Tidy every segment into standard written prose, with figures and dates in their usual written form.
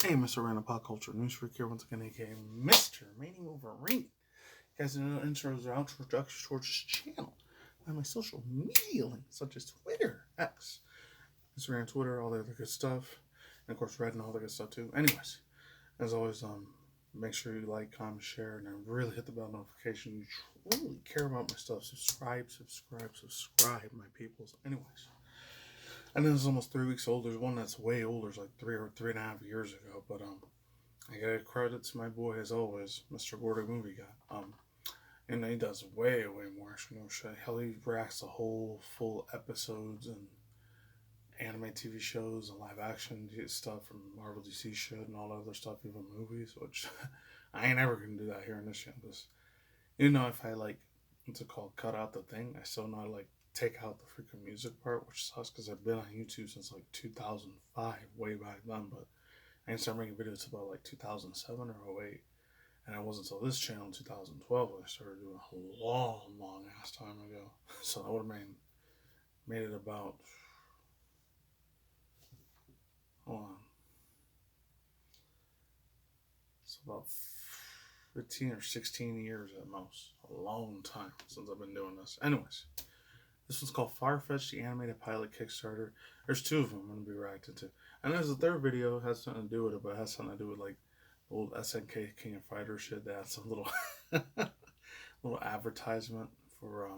Hey, Mr. Random Pop Culture News Freak here once again, aka Mr. Mating Over Ring. You guys know intros or outro introductions towards this channel by my social media links such as Twitter, X, Instagram, Twitter, all the other good stuff, and of course Reddit and all the good stuff too. Anyways, as always, make sure you like, comment, share, and then really hit the bell notification. You truly care about my stuff. Subscribe, my peoples. Anyways. I know this is almost 3 weeks old. There's one that's way older, it's like 3.5 years ago. But I gotta credit to my boy as always, Mr. Gordo moviegod. And he does way more actually. No shit. Hell, he reacts to whole full episodes and anime TV shows and live action stuff from Marvel DC shit and all that other stuff, even movies. Which I ain't ever gonna do that here in this channel. Just if I like what's it called, cut out the thing, I still not like take out the freaking music part, which sucks because I've been on YouTube since like 2005, way back then. But I didn't start making videos about like 2007 or '08, and it wasn't until this channel in 2012 when I started doing a long ass time ago. So I would have made it about, hold on, it's about 15 or 16 years at most. A long time since I've been doing this. Anyways, this one's called Far-Fetched, the animated pilot Kickstarter. There's two of them I'm going to be reacting to. And there's a third video, it has something to do with it, but it has something to do with like old SNK King of Fighters shit. That had some little little advertisement for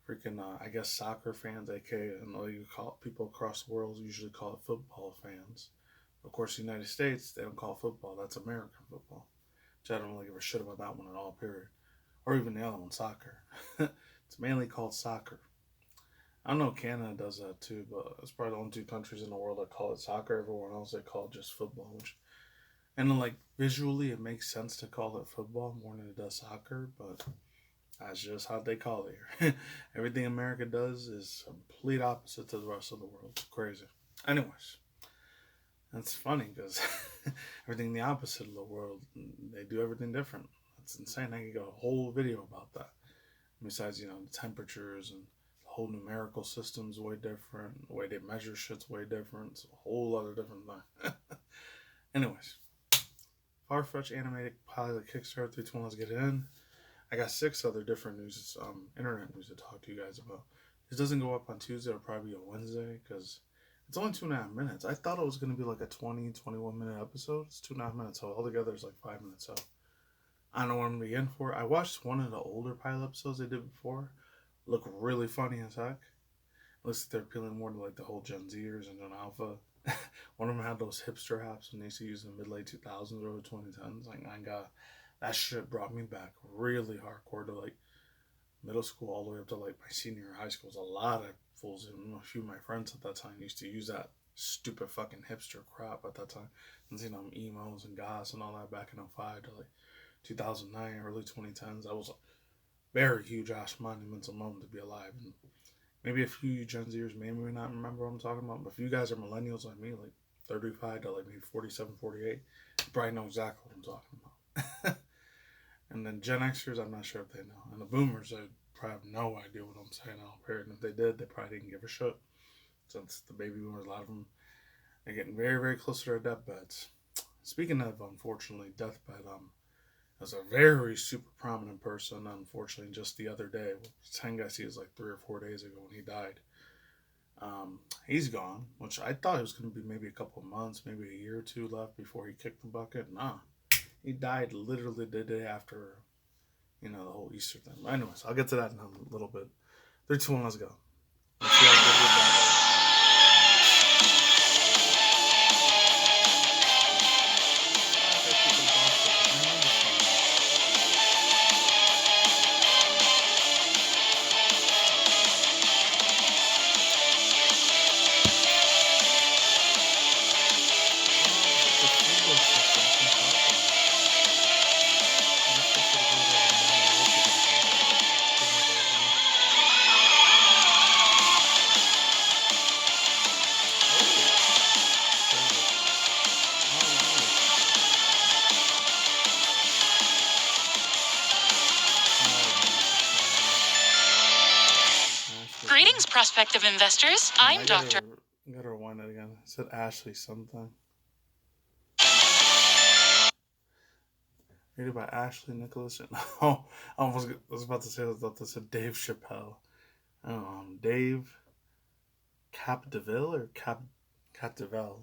freaking I guess soccer fans, aka and all you call it, people across the world usually call it football fans. Of course, the United States, they don't call it football. That's American football. Which I don't really give a shit about that one at all, period. Or even the other one, soccer. It's mainly called soccer. I don't know, Canada does that too, but it's probably the only two countries in the world that call it soccer. Everyone else, they call it just football. And then, like, visually, it makes sense to call it football more than it does soccer, but that's just how they call it here. Everything America does is complete opposite to the rest of the world. It's crazy. Anyways, that's funny because everything the opposite of the world, they do everything different. That's insane. I could go a whole video about that. Besides, the temperatures and the whole numerical system's way different. The way they measure shit's way different. It's a whole other different thing. Anyways, far-fetched animated pilot Kickstarter 320. Let's get it in. I got 6 other different news, internet news to talk to you guys about. This doesn't go up on Tuesday. It'll probably be a Wednesday because it's only 2.5 minutes. I thought it was going to be like a 21 minute episode. It's 2.5 minutes. So altogether, it's like 5 minutes. So I don't know what I'm going to be in for. I watched one of the older pilot episodes they did before. Look really funny as heck. Looks like they're appealing more to like the whole Gen Zers and Gen Alpha. One of them had those hipster hats when they used to use in the mid-late 2000s or 2010s. Like, I got that shit brought me back really hardcore to like middle school all the way up to like my senior year of high school. A lot of fools and a few of my friends at that time used to use that stupid fucking hipster crap at that time. And emos and goths and all that back in '05 to like 2009, early 2010s. That was a very huge ass monumental moment to be alive. And maybe a few Gen Zers may not remember what I'm talking about, but if you guys are millennials like me, like 35 to like maybe 47, 48, you probably know exactly what I'm talking about. And then Gen Xers, I'm not sure if they know. And the Boomers, they probably have no idea what I'm saying out period. And if they did, they probably didn't give a shit. Since the baby boomers, a lot of them, are getting very close to their deathbeds. Speaking of, unfortunately, deathbed, as a very super prominent person, unfortunately, just the other day, I see it was like 3 or 4 days ago when he died. He's gone, which I thought it was going to be maybe a couple of months, maybe a year or two left before he kicked the bucket. Nah, he died literally the day after, the whole Easter thing. But anyways, I'll get to that in a little bit. 3, 2, 1, let's go. Let's see how good Greetings, prospective investors. I'm Dr. I gotta rewind it again. I said Ashley something. Created by Ashley Nicholas and oh, I was about to say I thought this said Dave Chappelle. Dave Capdeville or Capdeville.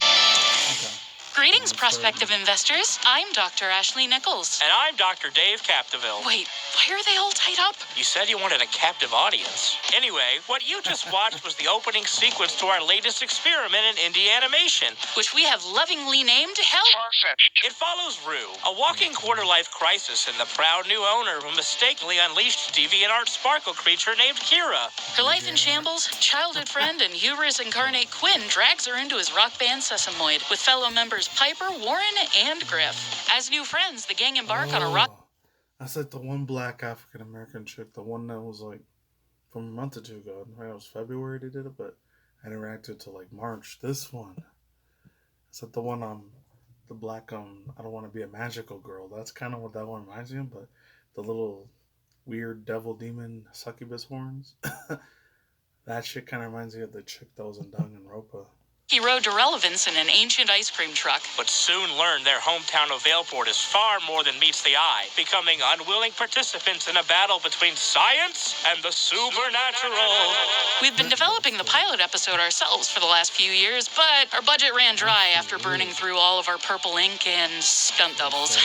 Okay. Greetings, Let's start. prospective investors. I'm Dr. Ashley Nichols. And I'm Dr. Dave Capdeville. Wait, why are they all tied up? You said you wanted a captive audience. Anyway, what you just watched was the opening sequence to our latest experiment in indie animation. Which we have lovingly named Hell. It follows Rue, a walking quarter-life crisis and the proud new owner who mistakenly unleashed DeviantArt sparkle creature named Kira. Her life in shambles, childhood friend and hubris incarnate Quinn drags her into his rock band Sesamoid with fellow members Piper, Warren, and Griff. As new friends, the gang embark on a rock... That's like the one black African American chick, the one that was like from a month or two ago. Right, it was February they did it, but I didn't react to it till like March. This one, it's like the one the black I don't want to be a magical girl. That's kind of what that one reminds me of, but the little weird devil demon succubus horns. That shit kind of reminds me of the chick that was in Danganronpa. He rode to relevance in an ancient ice cream truck. But soon learned their hometown of Veilport is far more than meets the eye, becoming unwilling participants in a battle between science and the supernatural. We've been developing the pilot episode ourselves for the last few years, but our budget ran dry after burning through all of our purple ink and stunt doubles.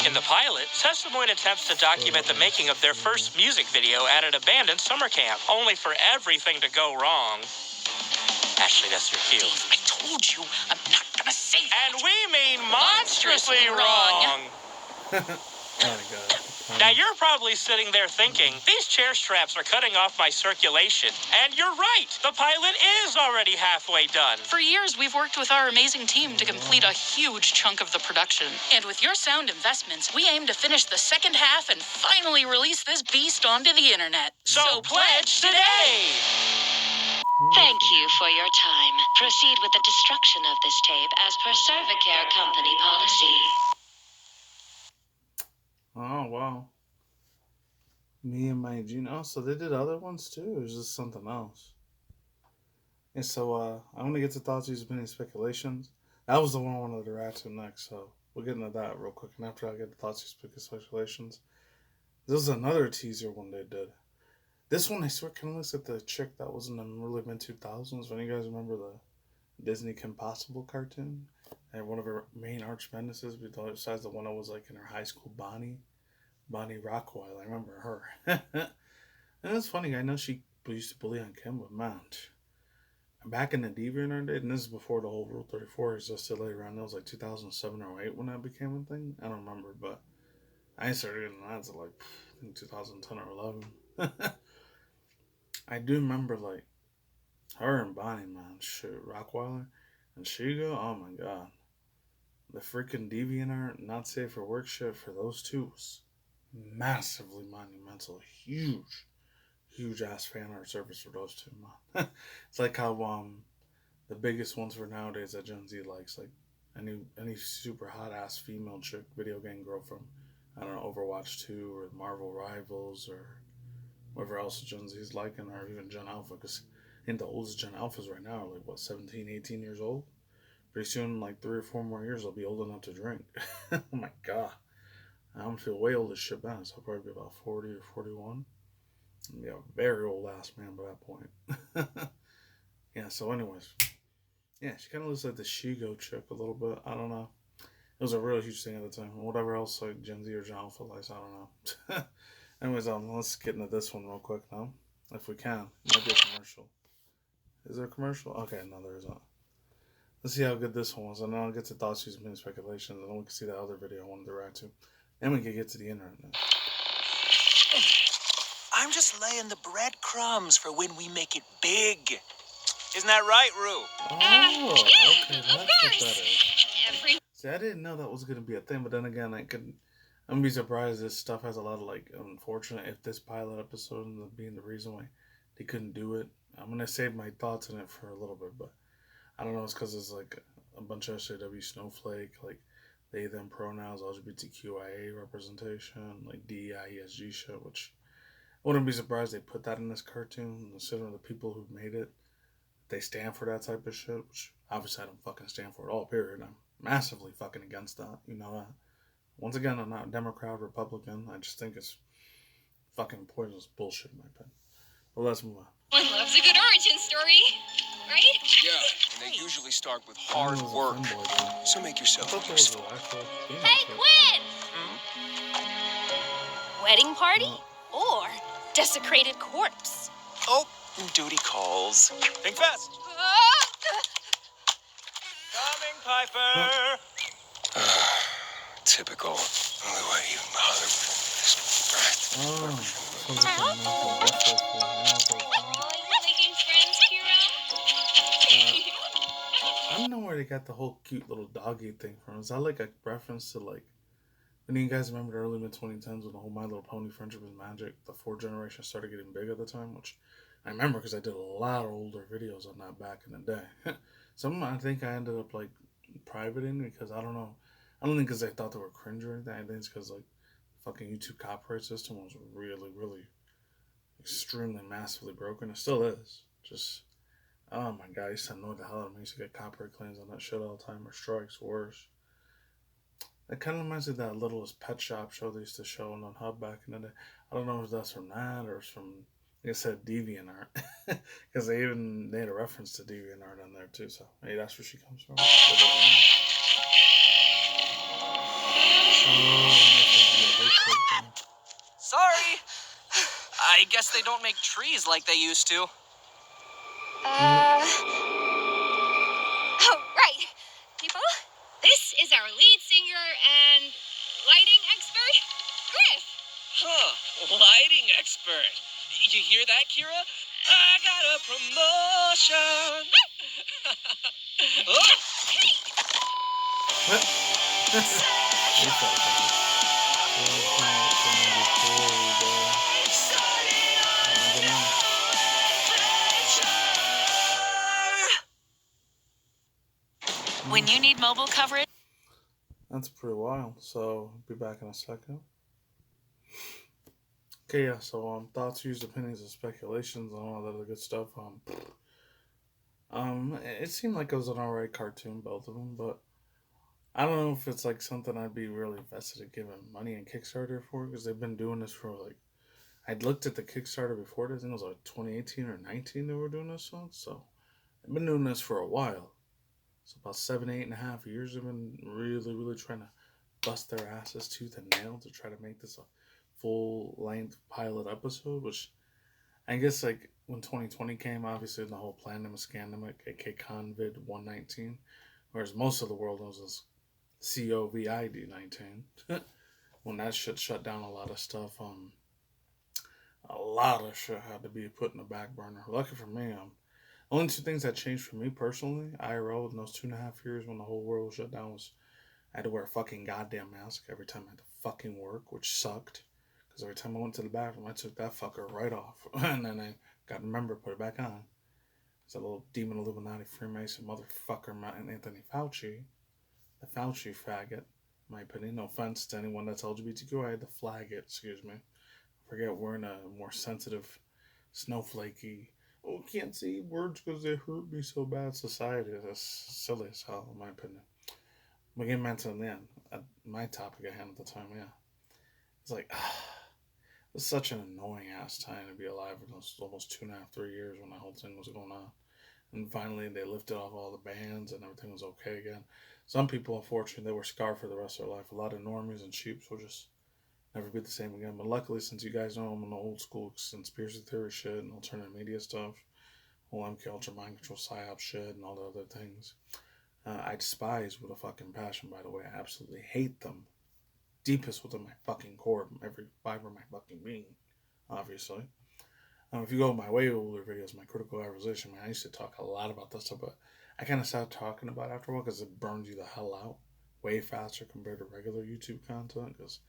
In the pilot, Sesamoid attempts to document the making of their first music video at an abandoned summer camp, only for everything to go wrong. Ashley, that's your cue. Dave, I told you, I'm not gonna say that. And we mean monstrously wrong. Oh my god. Now you're probably sitting there thinking, these chair straps are cutting off my circulation. And you're right, the pilot is already halfway done. For years, we've worked with our amazing team to complete a huge chunk of the production. And with your sound investments, we aim to finish the second half and finally release this beast onto the internet. So pledge today! Thank you for your time. Proceed with the destruction of this tape as per Servicare Company policy. Oh, wow. Me and my Gene. Oh, so they did other ones too? Or is this something else? And so, I'm going to get to thoughts, views, opinions, speculations. That was the one I wanted to react to next, so we'll get into that real quick. And after I get the thoughts, views, opinions, speculations. This was another teaser one they did. This one, I swear, kind of looks like the chick that was in the really mid-2000s. When you guys remember the Disney Kim Possible cartoon? And one of her main arch nemesis, besides the one that was like in her high school, Bonnie Rockwell. I remember her. And it's funny, I know she used to bully on Kim, but man, back in the DeviantArt days, and this is before the whole Rule 34 existed later on. It was like 2007 or 8 when that became a thing. I don't remember, but I started getting that to like I think 2010 or 11. I do remember like her and Bonnie, man, shit, Rockweiler and Shigo. Oh my god, the freaking DeviantArt not safe for work shit for those two was massively monumental. Huge ass fan art service for those two, man. It's like how the biggest ones for nowadays that Gen Z likes, like any super hot ass female chick video game girl from I don't know Overwatch 2 or Marvel Rivals or whatever else Gen Z is liking, or even Gen Alpha, because I think the oldest Gen Alphas right now are like, what, 17, 18 years old? Pretty soon, like 3 or 4 more years, I'll be old enough to drink. Oh my god. I don't feel way old as shit back, so I'll probably be about 40 or 41. I'll be a very old ass man by that point. Yeah, so anyways. Yeah, she kind of looks like the Shigo chick a little bit. I don't know. It was a real huge thing at the time. Whatever else like Gen Z or Gen Alpha likes, I don't know. Anyways, let's get into this one real quick now, if we can. It might be a commercial. Is there a commercial? Okay, no, there isn't. Let's see how good this one was, and then I'll get to thoughts, views, opinions, speculations, and then we can see that other video I wanted to react to. And we can get to the internet now. I'm just laying the breadcrumbs for when we make it big. Isn't that right, Rue? Oh, okay, that's what that is. See, I didn't know that was going to be a thing, but then again, I'm going to be surprised this stuff has a lot of, like, unfortunate, if this pilot episode ends up being the reason why they couldn't do it. I'm going to save my thoughts on it for a little bit, but I don't know, it's because it's, like, a bunch of SJW snowflake, like, they, them pronouns, LGBTQIA representation, like, DEI, ESG shit, which I wouldn't be surprised they put that in this cartoon, considering the people who made it, they stand for that type of shit, which obviously I don't fucking stand for it all, period. I'm massively fucking against that, you know that. Once again, I'm not Democrat, Republican. I just think it's fucking pointless bullshit in my opinion. But let's move on. One loves a good origin story, right? Yeah, and they usually start with hard work. So make yourself useful. Hey, Quinn! Wedding party or desecrated corpse? Oh, duty calls. Think fast. Coming, Piper. Typical. Only way you bother with this. Are you making friends, Kira? I don't know where they got the whole cute little doggy thing from. Is that like a reference to like any of you guys remember the early mid-2010s when the whole My Little Pony Friendship was Magic, the 4th generation started getting big at the time, which I remember because I did a lot of older videos on that back in the day. Some of them I think I ended up like privating because I don't know. I don't think because they thought they were cringe or anything. I think it's because like fucking YouTube copyright system was really, really extremely massively broken. It still is. Just oh my god, I used to know the hell out of me. I used to get copyright claims on that shit all the time or strikes worse. It kind of reminds me of that Littlest Pet Shop show they used to show on Hub back in the day. I don't know if that's from that or it's from, like I said, DeviantArt. Because they even made a reference to DeviantArt on there too. So maybe that's where she comes from. Sorry. I guess they don't make trees like they used to. Oh, right. People, this is our lead singer and lighting expert, Griff. Huh. Lighting expert. You hear that, Kira? I got a promotion. When you need mobile coverage. That's pretty wild. So, I'll be back in a second. Okay, yeah, so thoughts, views, opinions, and speculations and all that other good stuff. It seemed like it was an alright cartoon, both of them, but I don't know if it's like something I'd be really invested in giving money in Kickstarter for, because they've been doing this for like, I'd looked at the Kickstarter before this, I think it was like 2018 or 19 they were doing this on, so they've been doing this for a while. So about 7, 8.5 years they've been really, really trying to bust their asses tooth and nail to try to make this a full-length pilot episode, which I guess like when 2020 came, obviously the whole pandemic, aka COVID-119, whereas most of the world knows as COVID-19. When that shit shut down a lot of stuff, a lot of shit had to be put in the back burner. Lucky for me, only 2 things that changed for me personally, IRL, in those 2.5 years when the whole world was shut down was I had to wear a fucking goddamn mask every time I had to fucking work, which sucked. Because every time I went to the bathroom, I took that fucker right off. And then I got to remember to put it back on. It's a little demon Illuminati Freemason motherfucker, Anthony Fauci. The Fauci faggot, in my opinion. No offense to anyone that's LGBTQ. I had to flag it, excuse me. I forget we're in a more sensitive, snowflakey, can't say words because they hurt me so bad society. That's silly as hell, in my opinion. We get back to the end. My topic at hand at the time, yeah. It's like, it's such an annoying ass time to be alive for those almost 2.5, 3 years when that whole thing was going on. And finally, they lifted off all the bans and everything was okay again. Some people, unfortunately, they were scarred for the rest of their life. A lot of normies and sheeps will just never be the same again. But luckily, since you guys know I'm in the old school conspiracy theory shit and alternative media stuff, whole MK Ultra mind control psyop shit and all the other things, I despise with a fucking passion, by the way. I absolutely hate them. Deepest within my fucking core, every fiber of my fucking being, obviously. If you go to my way older videos, my critical aversion, man, I used to talk a lot about this stuff, but I kind of stopped talking about it after a while because it burns you the hell out way faster compared to regular YouTube content, because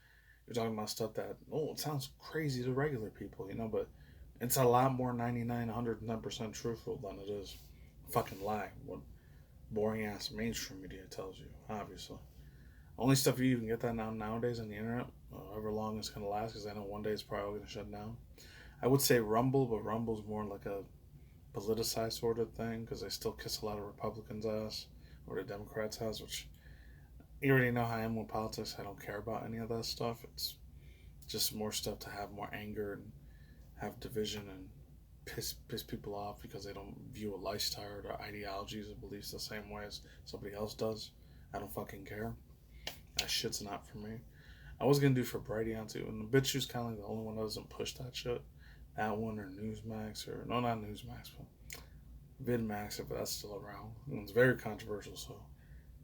you're talking about stuff that, it sounds crazy to regular people, but it's a lot more 99, 110% truthful than it is fucking lie. What boring ass mainstream media tells you, obviously. Only stuff you even get that nowadays on the internet, however long it's going to last, because I know one day it's probably going to shut down. I would say Rumble, but Rumble's more like a politicized sort of thing, because they still kiss a lot of Republicans' ass, or the Democrats' ass, which, you already know how I am with politics. I don't care about any of that stuff. It's just more stuff to have more anger and have division and piss people off because they don't view a lifestyle or their ideologies and beliefs the same way as somebody else does. I don't fucking care. That shit's not for me. I was gonna do for Brighteon too, and the BitChute's kind of like the only one that doesn't push that shit. That one or Newsmax or no, not Newsmax, but VidMax if that's still around. And it's very controversial, so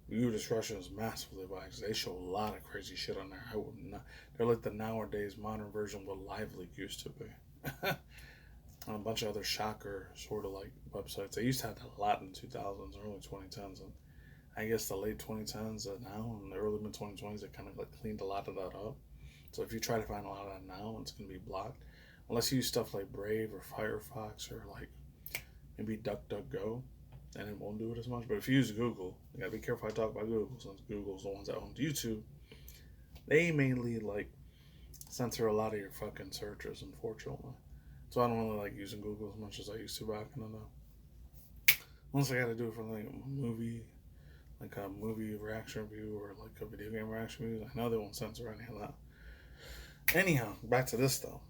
view discretion is massively biased. They show a lot of crazy shit on there. I would not. They're like the nowadays modern version of what Live Leak used to be. And a bunch of other shocker sort of like websites. They used to have that a lot in the 2000s, early 2010s, and I guess the late 2010s now and the early mid 2020s, they kind of like cleaned a lot of that up. So if you try to find a lot of that now, it's going to be blocked. Unless you use stuff like Brave or Firefox or like maybe DuckDuckGo, and it won't do it as much. But if you use Google, you gotta be careful I talk about Google, since Google's the ones that own YouTube. They mainly like censor a lot of your fucking searches, unfortunately. So I don't really like using Google as much as I used to back in the day. Unless I gotta do it for like a movie reaction review or like a video game reaction review. I know they won't censor any of that. Anyhow, back to this though.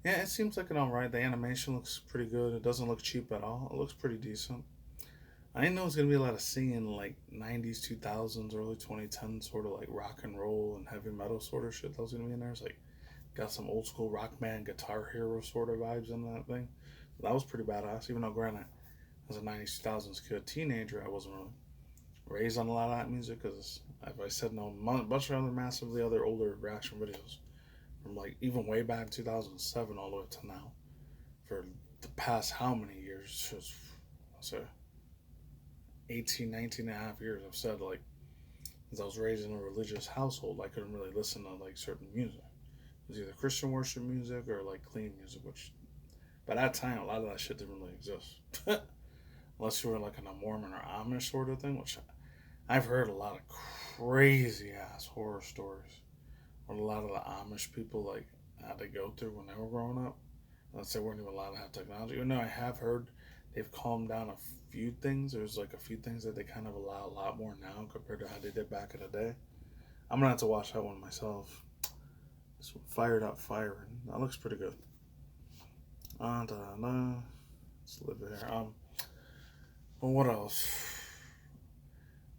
Yeah, it seems like an alright. The animation looks pretty good. It doesn't look cheap at all. It looks pretty decent. I didn't know it's gonna be a lot of singing like 90s, 2000s, early 2010s, sort of like rock and roll and heavy metal sort of shit that was gonna be in there. It's like got some old school rock band, Guitar Hero sort of vibes in that thing. So that was pretty badass. Even though, granted, as a 90s, 2000s kid, teenager, I wasn't really raised on a lot of that music because, as I said, no, a bunch of other massively other older reaction videos from like even way back in 2007 all the way to now. For the past how many years? Just, I'll say 18, 19 and a half years. I've said like, as I was raised in a religious household, I couldn't really listen to like certain music. It was either Christian worship music or like clean music, which by that time a lot of that shit didn't really exist. Unless you were like in a Mormon or Amish sort of thing, which I've heard a lot of crazy ass horror stories. What a lot of the Amish people like had to go through when they were growing up. Unless they weren't even allowed to have technology. Even though I have heard they've calmed down a few things. There's like a few things that they kind of allow a lot more now compared to how they did back in the day. I'm gonna have to watch that one myself. This one, Fired Up Firing. That looks pretty good. Let's live here. Well, what else?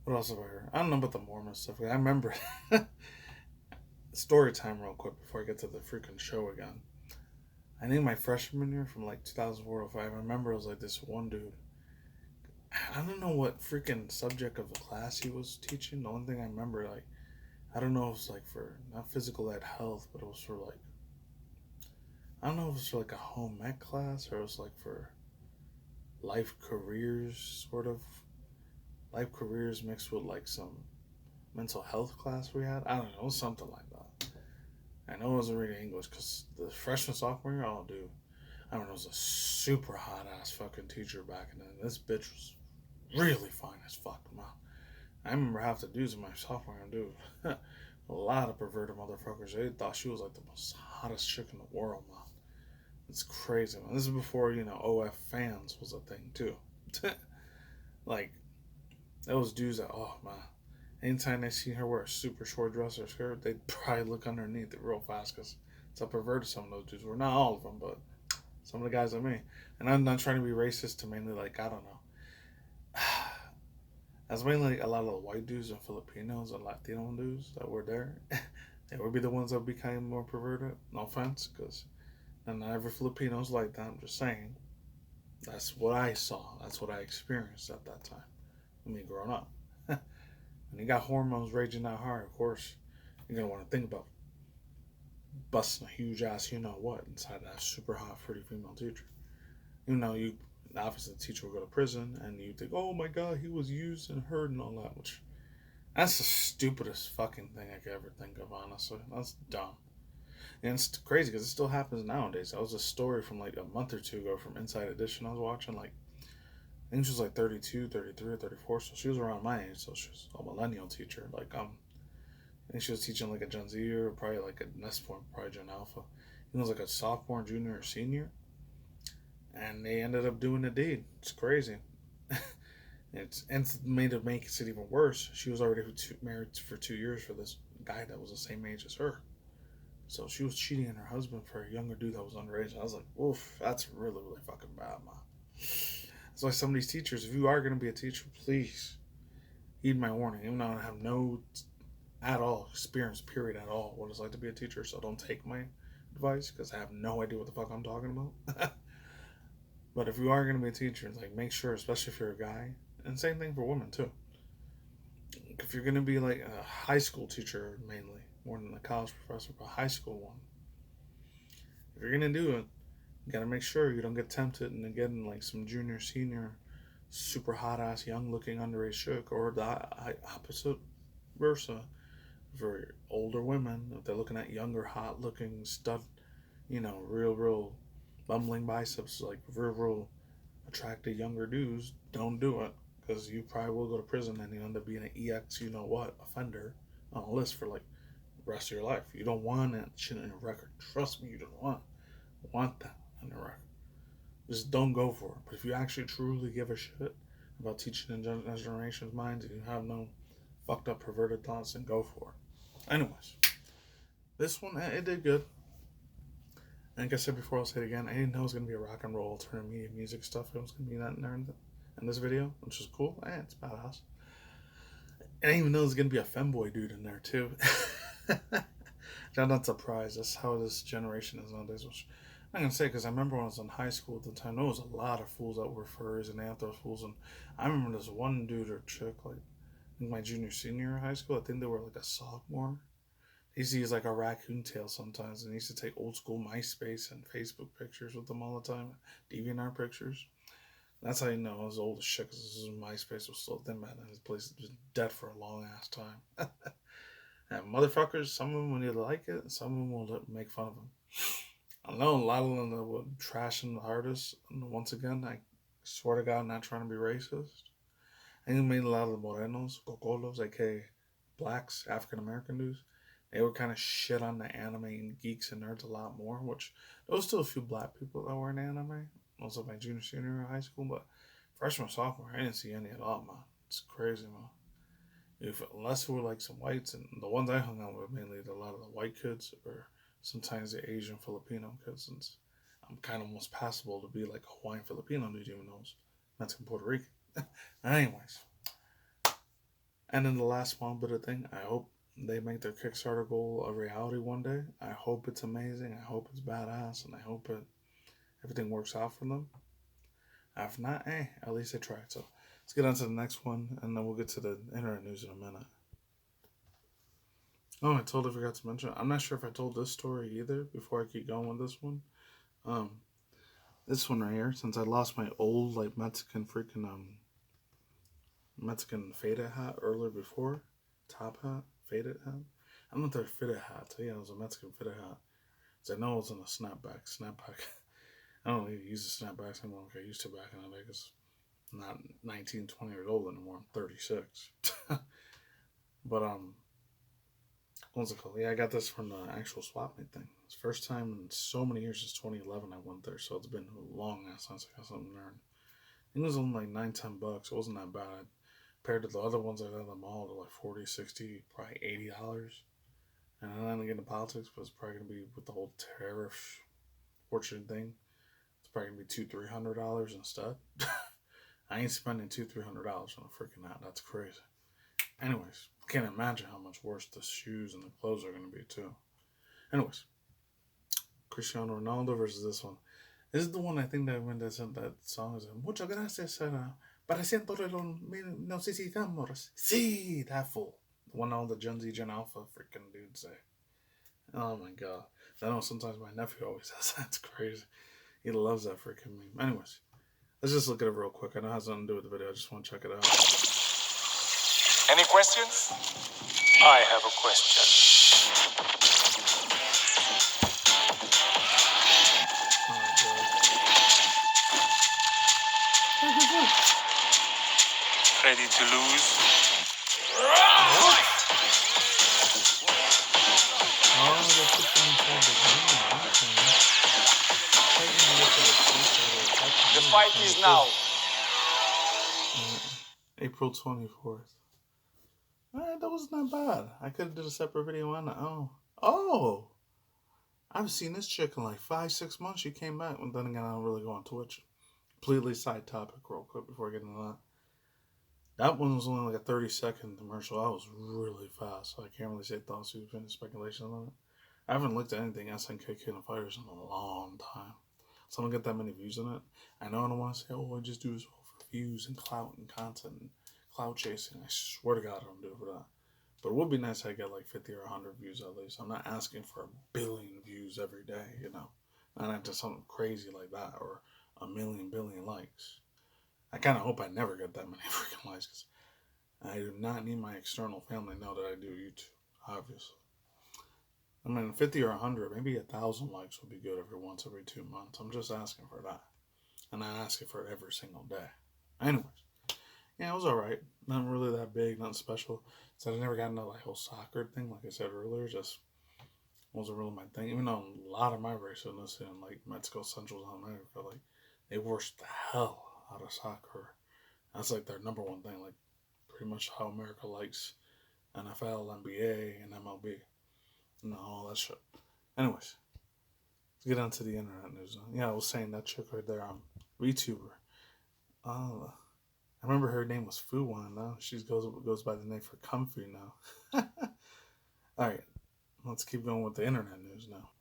What else have I heard? I don't know about the Mormon stuff. I remember story time real quick before I get to the freaking show again. I think my freshman year from like 2004 or 05, I remember it was like this one dude. I don't know what freaking subject of the class he was teaching. The only thing I remember, like, I don't know if it was like for, not physical ed health, but it was for like, I don't know if it was for like a home ec class or it was like for life careers, sort of. Life careers mixed with like some mental health class we had. I don't know, something like that. I know it wasn't reading English because the freshman, sophomore year, oh, dude. I don't know, it was a super hot ass fucking teacher back then. This bitch was really fine as fuck, man. I remember half the dudes in my sophomore year, dude. A lot of perverted motherfuckers. They thought she was like the most hottest chick in the world, man. It's crazy, man. This is before, OF fans was a thing, too. Like, those dudes that, oh, man. Anytime they see her wear a super short dress or skirt, they'd probably look underneath it real fast because it's a perverted some of those dudes were. Not all of them, but some of the guys like me. And I'm not trying to be racist to mainly, like, I don't know. As mainly like, a lot of the white dudes and Filipinos and Latino dudes that were there, they would be the ones that became more perverted. No offense, because not every Filipino's like that. I'm just saying. That's what I saw. That's what I experienced at that time. I mean, growing up. When you got hormones raging that hard, of course, you're going to want to think about busting a huge ass, what, inside that super hot, pretty female teacher. Obviously the teacher will go to prison, and you think, oh my god, he was used and hurt and all that, which, that's the stupidest fucking thing I could ever think of, honestly. That's dumb. And it's crazy, because it still happens nowadays. That was a story from, like, a month or two ago from Inside Edition I was watching, like, I think she was like 32, 33, or 34, so she was around my age, so she was a millennial teacher. Like, I think she was teaching like a Gen Z or probably like a next point, probably Gen Alpha. It was like a sophomore, junior, or senior, and they ended up doing the deed. It's crazy. And made it make it even worse. She was already married for 2 years for this guy that was the same age as her. So she was cheating on her husband for a younger dude that was underage. I was like, oof, that's really, really fucking bad, man. That's why some of these teachers, if you are going to be a teacher, please heed my warning. Even though I have no at all experience, period, at all, what it's like to be a teacher. So don't take my advice because I have no idea what the fuck I'm talking about. But if you are going to be a teacher, like, make sure, especially if you're a guy, and same thing for women too. If you're going to be like a high school teacher, mainly, more than a college professor, but a high school one, if you're going to do it, you got to make sure you don't get tempted into getting like some junior, senior, super hot ass, young looking underage chick, or the opposite versa for older women. If they're looking at younger, hot looking stud, real bumbling biceps, like real attractive younger dudes, don't do it. Because you probably will go to prison and you end up being an EX, offender on a list for like the rest of your life. You don't want that shit in your record. Trust me, you don't want that in your record. Just don't go for it. But if you actually truly give a shit about teaching in generation's minds and you have no fucked up perverted thoughts, then go for it. Anyways, this one, it did good. And like I said before, I'll say it again, I didn't know it was going to be a rock and roll alternative media music stuff. It was going to be that in there in this video, which is cool. It's badass. And I didn't even know there's going to be a femboy dude in there too. I'm not surprised. That's how this generation is nowadays. Which I'm going to say, because I remember when I was in high school at the time, there was a lot of fools that were furries and they had those fools. And I remember this one dude or chick, like in my junior, senior high school, I think they were like a sophomore. He used to use like a raccoon tail sometimes, and he used to take old school MySpace and Facebook pictures with them all the time, DeviantArt pictures. That's how you know I was old as shit, because MySpace was still thin, man, and his place was dead for a long ass time. And motherfuckers, some of them will either like it, some of them will make fun of him. I know a lot of them that would trash him the hardest. And once again, I swear to God, I'm not trying to be racist. I think made a lot of the morenos, cocolos, aka blacks, African American dudes. They would kind of shit on the anime and geeks and nerds a lot more, which there was still a few black people that were in anime. Also my junior, senior high school, but freshman, sophomore, I didn't see any at all, man. It's crazy, man. Unless it were like some whites, and the ones I hung out with mainly a lot of the white kids, or sometimes the Asian Filipino kids, since I'm kind of almost passable to be like a Hawaiian Filipino dude, even though I was Mexican Puerto Rican. Anyways. And then the last small bit of thing, I hope they make their Kickstarter goal a reality one day. I hope it's amazing. I hope it's badass, and I hope everything works out for them. If not, at least they tried. So let's get on to the next one, and then we'll get to the internet news in a minute. Oh, I totally forgot to mention, I'm not sure if I told this story either before I keep going with this one. This one right here, since I lost my old like Mexican faded hat earlier before, top hat, faded hat. I don't know if they're fitted hats. Yeah, it was a Mexican fitted hat. So I know it was in a snapback. I don't even use the snapbacks anymore like I used to back in the day, because I'm not 19, 20 years old anymore. I'm 36. But, what's it called? Yeah, I got this from the actual swap meet thing. It's the first time in so many years since 2011 I went there, so it's been a long ass since I got something there. I think it was only like $9-10. It wasn't that bad. Compared to the other ones I got in the mall, they're like $40, $60, probably $80. And I'm not gonna get into politics, but it's probably gonna be with the whole tariff fortune thing. It's probably gonna be $200-300 instead. I ain't spending $200-300 on a freaking hat. That's crazy. Anyways, can't imagine how much worse the shoes and the clothes are gonna be too. Anyways, Cristiano Ronaldo versus this one. This is the one I think that when that song is Muchas gracias, para ciento nos necesitamos. Sí, that fool. The one all the Gen Z, Gen Alpha freaking dudes say. Oh my god. I know sometimes my nephew always says that. It's crazy. He loves that freaking meme. Anyways, let's just look at it real quick. I know it has nothing to do with the video. I just want to check it out. Any questions? I have a question. Ready to lose? The fight is now. April 24th. That wasn't that bad. I could have did a separate video on that. Oh! I've seen this chick in like 5-6 months. She came back. And then again, I don't really go on Twitch. Completely side topic real quick before I get into that. That one was only like a 30-second commercial. That was really fast. So I can't really say thoughts. We've been speculation on it. I haven't looked at anything SNK Kid Fighters in a long time. So I don't get that many views on it. I know I don't want to say, I just do this all for views and clout and content and clout chasing. I swear to God I don't do it for that. But it would be nice if I get like 50 or 100 views at least. I'm not asking for 1 billion views every day, you know. Not into something crazy like that or 1 million billion likes. I kind of hope I never get that many freaking likes because I do not need my external family to know that I do YouTube, obviously. I mean, 50 or 100, maybe 1,000 likes would be good every 2 months. I'm just asking for that. And I ask it for it every single day. Anyways, yeah, it was alright. Not really that big, nothing special. So I never got into like whole soccer thing, like I said earlier. Just wasn't really my thing. Even though a lot of my race in like Mexico, Central America, like they worship the hell out of soccer. That's like their number one thing. Like pretty much how America likes NFL, NBA, and MLB. And all that shit. Anyways, let's get on to the internet news. Yeah, I was saying that chick right there, VTuber. I remember her name was Fuwan now. She goes by the name for Comfy now. Alright, let's keep going with the internet news now.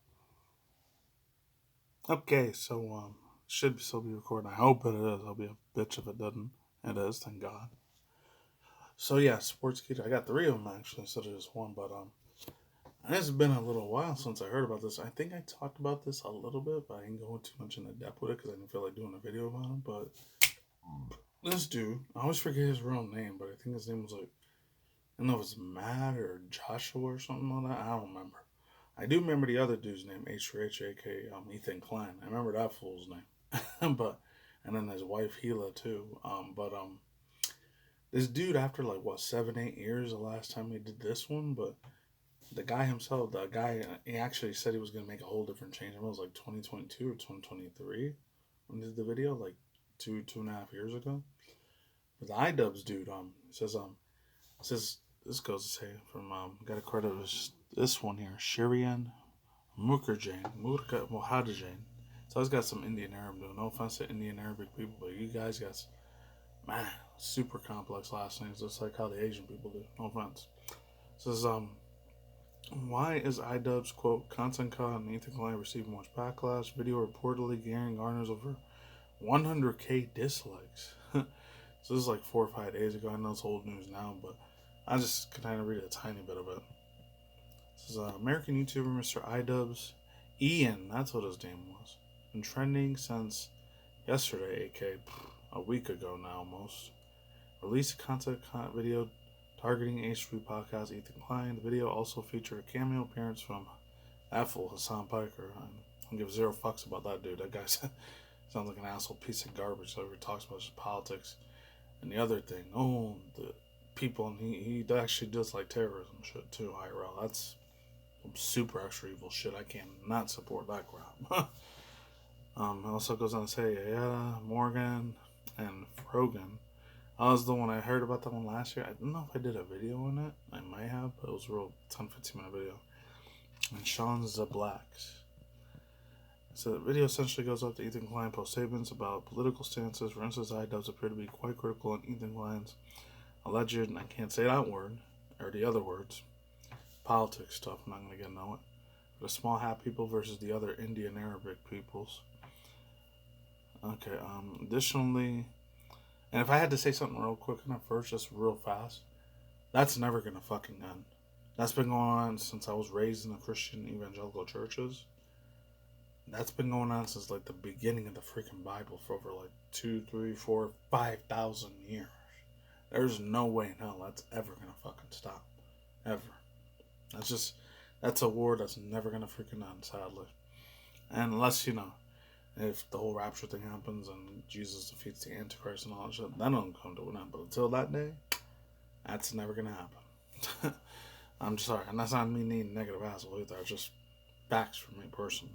Okay, so should still be recording. I hope it is. I'll be a bitch if it doesn't. It is, thank God. So yeah, sports kid. I got 3 of them actually instead of just one, but it's been a little while since I heard about this. I think I talked about this a little bit, but I didn't go too much into depth with it because I didn't feel like doing a video about it. But this dude, I always forget his real name, but I think his name was like, I don't know if it's Matt or Joshua or something like that. I don't remember. I do remember the other dude's name, H3H, aka Ethan Klein. I remember that fool's name. But, and then his wife, Gila, too. This dude, after like, 7-8 years, the last time he did this one, but the guy himself, he actually said he was going to make a whole different change. It was like 2022 or 2023 when he did the video, like 2.5 years ago. But the iDubbbz dude, says this goes to say from, got a credit was this one here, Shirian Mohadajain. So he's got some Indian Arab doing. No offense to Indian Arabic people, but you guys got, man, super complex last names, just like how the Asian people do. No offense. Says, why is iDubbbz, quote, content cut and Ethan Klein receiving much backlash? Video reportedly garners over 100K dislikes. So this is like 4 or 5 days ago. I know it's old news now, but I just could kind of read a tiny bit of it. This is American YouTuber Mr. iDubbbz. Ian, that's what his name was. Been trending since yesterday, aka a week ago now almost. Released a content video targeting H3 podcast Ethan Klein. The video also featured a cameo appearance from Apple Hassan Piker. I don't give 0 fucks about that dude. That guy sounds like an asshole piece of garbage. So he talks about his politics. And the other thing, the people, and he actually does like terrorism shit too, IRL. That's some super extra evil shit. I cannot support that crap. It also goes on to say, Morgan, and Frogan. That was the one I heard about that one last year. I don't know if I did a video on it. I might have, but it was a real 10-15 minute video. And Sean Zablacks. So the video essentially goes up to Ethan Klein post statements about political stances. For instance, iDubbbz appear to be quite critical on Ethan Klein's alleged, and I can't say that word, or the other words, politics stuff. I'm not going to get into it. The small hat people versus the other Indian Arabic peoples. Okay, additionally, and if I had to say something real quick on it first, just real fast, that's never going to fucking end. That's been going on since I was raised in the Christian evangelical churches. That's been going on since like the beginning of the freaking Bible for over like 2, 3, 4, 5,000 years. There's no way in hell that's ever gonna fucking stop. Ever. That's a war that's never gonna freaking end, sadly. And unless, if the whole rapture thing happens and Jesus defeats the Antichrist and all that shit, then it'll come to an end. But until that day, that's never gonna happen. I'm sorry, and that's not me needing negative asshole either. It's just facts for me personally.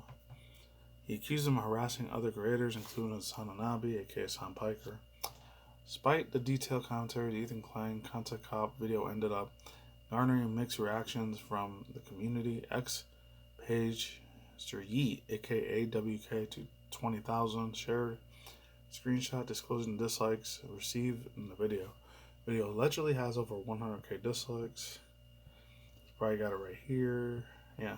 He accused him of harassing other creators, including Hananabi, aka Sam Piker. Despite the detailed commentary, the Ethan Klein Content Cop video ended up garnering mixed reactions from the community. X page Mr. Yeet, aka WK, to 20,000 shared screenshot disclosing dislikes received in the video. Video allegedly has over 100k dislikes. Probably got it right here. Yeah.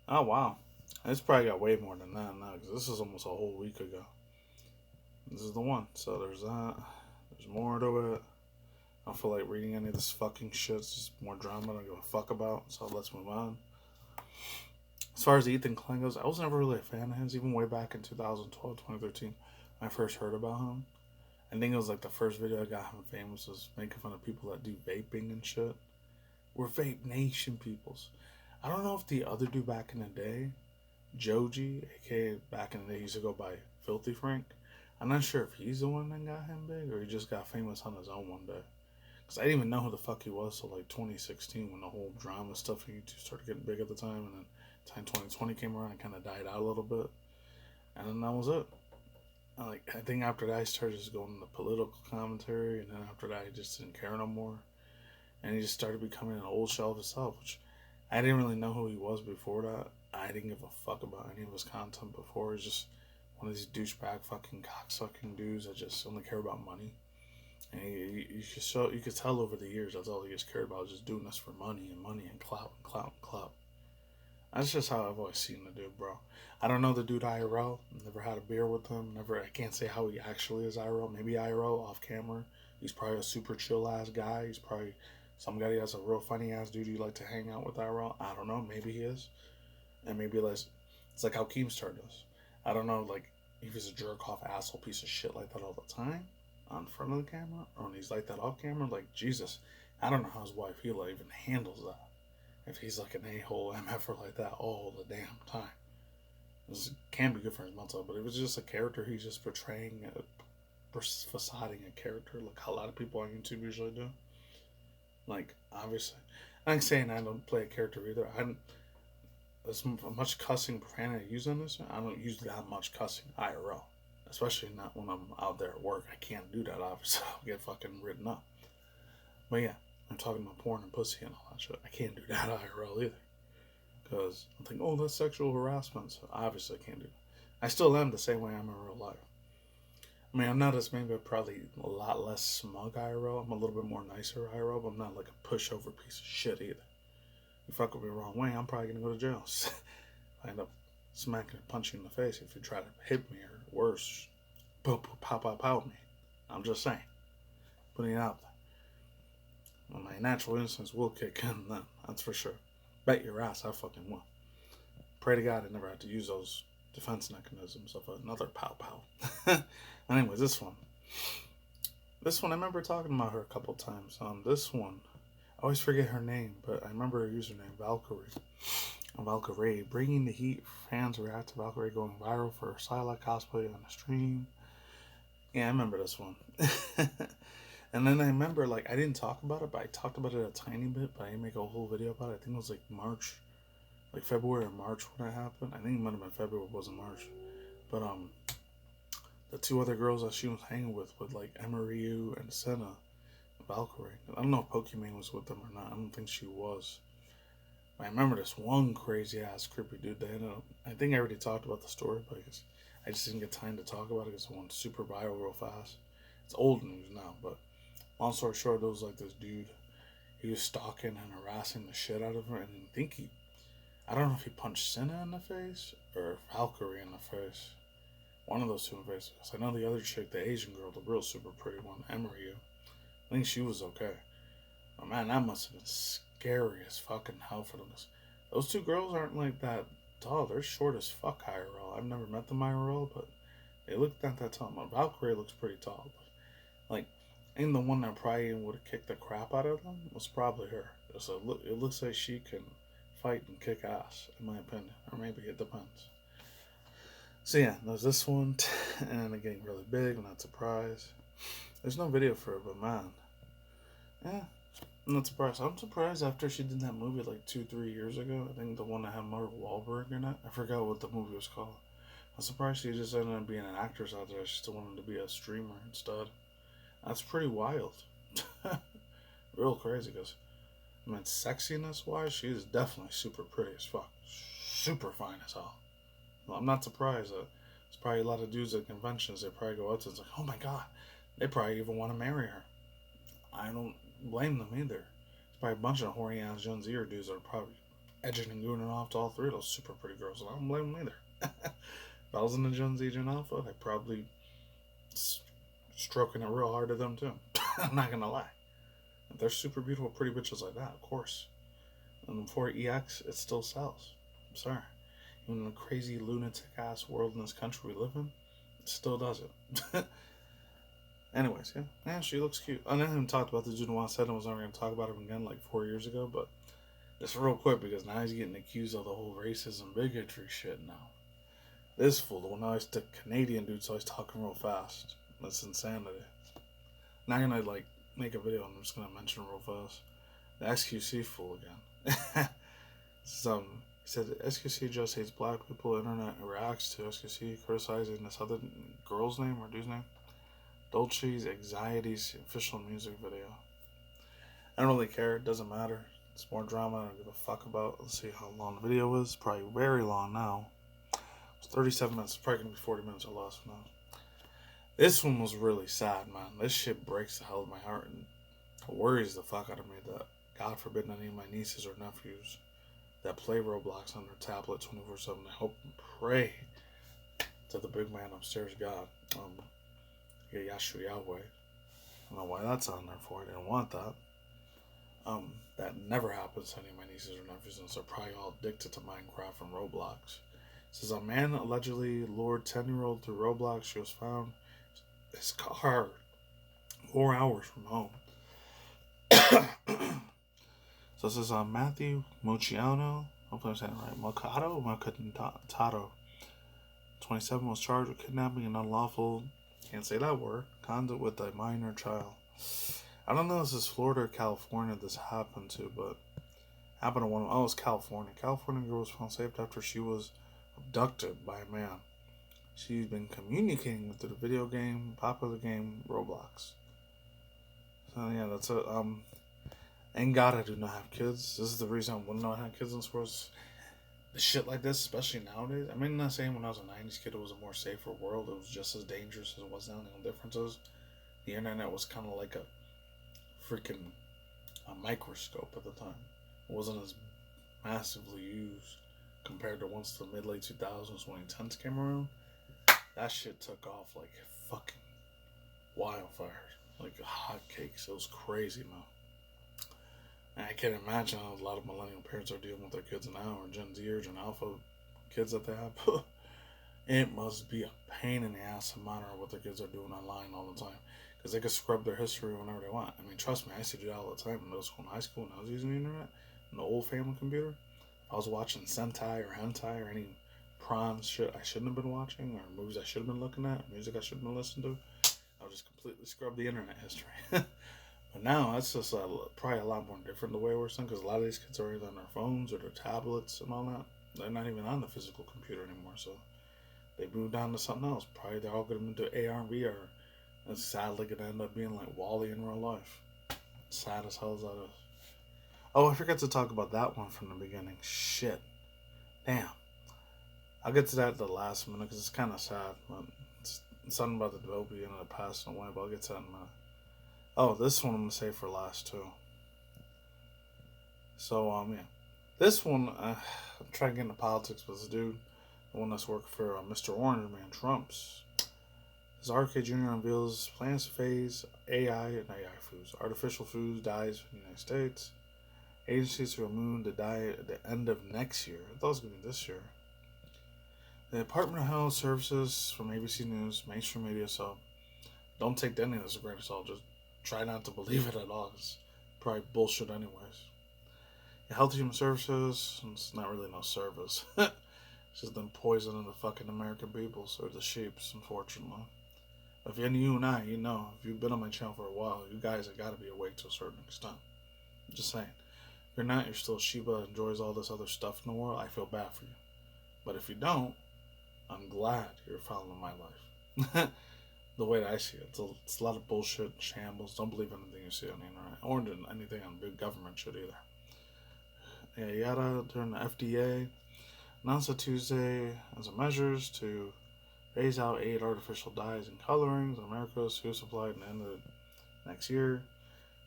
Oh wow, it's probably got way more than that now because this is almost a whole week ago. This is the one. So there's that. There's more to it. I don't feel like reading any of this fucking shit. It's just more drama I don't give a fuck about. So let's move on. As far as Ethan Klein goes, I was never really a fan of his, even way back in 2012, 2013, when I first heard about him. I think it was like the first video I got him famous was making fun of people that do vaping and shit. We're Vape Nation peoples. I don't know if the other dude back in the day, Joji, aka back in the day, he used to go by Filthy Frank. I'm not sure if he's the one that got him big or he just got famous on his own one day. Because I didn't even know who the fuck he was till like 2016 when the whole drama stuff on YouTube started getting big at the time. And then time 2020 came around and kind of died out a little bit. And then that was it. I think after that I started just going into political commentary. And then after that I just didn't care no more. And he just started becoming an old shell of himself, which I didn't really know who he was before that. I didn't give a fuck about any of his content before. He's just one of these douchebag fucking cocksucking dudes that just only care about money. And you could tell over the years that's all he just cared about, just doing this for money and clout and clout and clout. That's just how I've always seen the dude, bro. I don't know the dude IRL. Never had a beer with him. I can't say how he actually is IRL. Maybe IRL off camera. He's probably a super chill ass guy. He's probably some guy that's a real funny ass dude you like to hang out with IRL. I don't know. Maybe he is. And maybe it's like how Keemstar does. I don't know, like, if he's a jerk off asshole piece of shit like that all the time on front of the camera, or when he's like that off camera. Like, Jesus, I don't know how his wife Hila even handles that. If he's like an a-hole MFer like that all the damn time. This can be good for his mental health, but it was just a character he's just portraying, facading a character like how a lot of people on YouTube usually do. Like, obviously, I'm saying I don't play a character either. As much cussing profanity I use on this, I don't use that much cussing IRL. Especially not when I'm out there at work. I can't do that, obviously. I'll get fucking written up. But yeah, I'm talking about porn and pussy and all that shit. I can't do that IRL either. Because I'm thinking, oh, that's sexual harassment. So obviously I can't do that. I still am the same way I'm in real life. I mean, I'm not as maybe probably a lot less smug IRL. I'm a little bit more nicer IRL, but I'm not like a pushover piece of shit either. You fuck with me the wrong way, I'm probably going to go to jail. I end up smacking and punching in the face if you try to hit me or worse, pow me. I'm just saying. Putting it out there. Well, my natural instincts will kick in then, that's for sure. Bet your ass I fucking will. Pray to God I never had to use those defense mechanisms of another pow. Anyways, this one, I remember talking about her a couple times. This one, I always forget her name, but I remember her username, Valkyrie. Bringing the heat, fans react to Valkyrie going viral for her Psylocke cosplay on the stream. Yeah, I remember this one. And then I remember, like, I didn't talk about it, but I talked about it a tiny bit, but I didn't make a whole video about it. I think it was like March, like February or March when it happened. I think it might have been February, it wasn't March. But the two other girls that she was hanging with like Emma-Ryu and Senna, Valkyrie. I don't know if Pokimane was with them or not. I don't think she was. But I remember this one crazy ass creepy dude that ended up, I think I already talked about the story, but I just didn't get time to talk about it because it went super viral real fast. It's old news now, but long story short, there was like this dude. He was stalking and harassing the shit out of her, and I don't know if he punched Senna in the face or Valkyrie in the face. One of those two in the face. Because I know the other chick, the Asian girl, the real super pretty one, Emma-Ryu, I think she was okay. But man, that must have been scary as fucking hell for them. Those two girls aren't like that tall. They're short as fuck IRL. I've never met them IRL, but they look not that tall. My Valkyrie looks pretty tall. But, like, I think the one that probably would have kicked the crap out of them was probably her. It looks like she can fight and kick ass, in my opinion. Or maybe it depends. So yeah, there's this one. And they're getting really big. I'm not surprised. There's no video for it, but man. Yeah, I'm not surprised. I'm surprised after she did that movie like 2-3 years ago. I think the one that had Mark Wahlberg in it. I forgot what the movie was called. I'm surprised she just ended up being an actress out there. She still wanted to be a streamer instead. That's pretty wild. Real crazy, because, I mean, sexiness wise, she is definitely super pretty as fuck. Super fine as hell. Well, I'm not surprised that there's probably a lot of dudes at conventions, they probably go up to and it's like, oh my god, they probably even want to marry her. I don't blame them either. There's probably a bunch of horny ass Gen Zer dudes that are probably edging and gooning off to all three of those super pretty girls, and I don't blame them either. If I was in the Gen Z Gen Alpha, I'd probably stroking it real hard to them too. I'm not gonna lie. If they're super beautiful, pretty bitches like that, of course. And before EX, it still sells. I'm sorry. Even in the crazy lunatic ass world in this country we live in, it still does it. Anyways, yeah, she looks cute. I didn't even talk about the dude who said I was never going to talk about him again like 4 years ago, but just real quick because now he's getting accused of the whole racism, bigotry shit now. This fool, the one always the Canadian dude's always talking real fast. That's insanity. Not gonna like make a video, I'm just gonna mention real fast. The XQC fool again. He said SQC just hates black people. Internet reacts to SQC criticizing this other girl's name or dude's name. Dolce's Anxiety's official music video. I don't really care. It doesn't matter. It's more drama I don't give a fuck about. Let's see how long the video is. Probably very long now. It's 37 minutes. It's probably going to be 40 minutes or less now. This one was really sad, man. This shit breaks the hell of my heart and worries the fuck out of me that, God forbid, any of my nieces or nephews that play Roblox on their tablet 24/7. I hope and pray to the big man upstairs, God. Yashu Yahweh. I don't know why that's on there for. I didn't want that. That never happens to any of my nieces or nephews, and so they're probably all addicted to Minecraft and Roblox. It says a man allegedly lured 10-year-old through Roblox. She was found his car 4 hours from home. So this is Matthew Mucciano. Hopefully I'm saying it right. Macatato. 27 was charged with kidnapping and unlawful, can't say that word, conduct with a minor child. I don't know if this is Florida or California this happened to, but happened to one. Oh, it's California. California girl was found safe after she was abducted by a man. She's been communicating with the video game, popular game, Roblox. So yeah, that's it. And God, I do not have kids. This is the reason I would not have kids in this world. The shit like this, especially nowadays. I mean, I'm not saying when I was a 90s kid it was a more safer world. It was just as dangerous as it was now. The only difference is the internet was kind of like a freaking microscope at the time. It wasn't as massively used compared to once the mid-late 2000s when intents came around. That shit took off like fucking wildfire, like hotcakes. It was crazy, man. And I can't imagine how a lot of millennial parents are dealing with their kids now, or Gen Z or Gen Alpha kids that they have. It must be a pain in the ass to monitor what their kids are doing online all the time, because they can scrub their history whenever they want. I mean, trust me, I used to do that all the time in middle school and high school when I was using the internet, an old family computer. If I was watching Sentai or Hentai or any prawn shit I shouldn't have been watching, or movies I should have been looking at, music I should have been listening to, I would just completely scrub the internet history. But now that's just probably a lot more different the way we're seeing, because a lot of these kids are either on their phones or their tablets and all that. They're not even on the physical computer anymore, so they moved on to something else. Probably they're all going to move to AR and VR. It's sadly going to end up being like Wall-E in real life. Sad as hell as that is. Oh, I forgot to talk about that one from the beginning. Shit. Damn. I'll get to that at the last minute because it's kind of sad. But it's something about the developer ended up passing away, but I'll get to that in a minute. Oh, this one I'm going to save for last too. So, yeah. This one, I'm trying to get into politics with this dude. The one that's working for Mr. Orange Man, Trump's. His RK Jr. unveils plans to phase artificial foods dyes in the United States. Agencies will move the diet at the end of next year. I thought it was going to be this year. The Department of Health Services from ABC News, mainstream media, so don't take any of this as a grain of salt. Just try not to believe it at all. It's probably bullshit anyways. Health and Human Services, it's not really no service. It's just them poisoning the fucking American people, or the sheeps, unfortunately. If you're you and I, you know, if you've been on my channel for a while, you guys have got to be awake to a certain extent. I'm just saying. If you're not, you're still Sheba that enjoys all this other stuff in the world, I feel bad for you. But if you don't, I'm glad you're following my life. The way that I see it, it's a lot of bullshit, shambles. Don't believe anything you see on the internet, or anything on big government shit either. Yeah, yada. During the FDA announced on Tuesday as a measures to phase out 8 artificial dyes and colorings in America's food supply at the end of next year.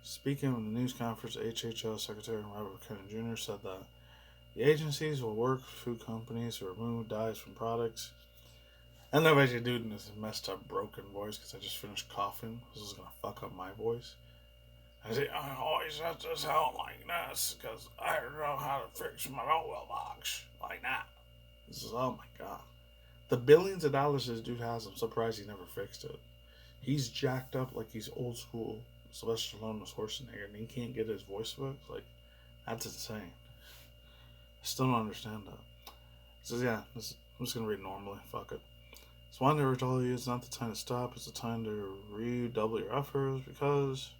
Speaking at the news conference, HHS Secretary Robert Kennedy Jr. said that the agencies will work with food companies to remove dyes from products. And I'm actually doing this messed up, broken voice because I just finished coughing. This is going to fuck up my voice. I say, I always have to sound like this because I don't know how to fix my oil box like that. This is, oh my god. The billions of dollars this dude has, I'm surprised he never fixed it. He's jacked up like he's old school Sylvester Stallone was Schwarzenegger, and he can't get his voice fixed. Like, that's insane. I still don't understand that. So yeah, I'm just gonna read normally. Fuck it. So one never told you it's not the time to stop. It's the time to redouble your efforts because,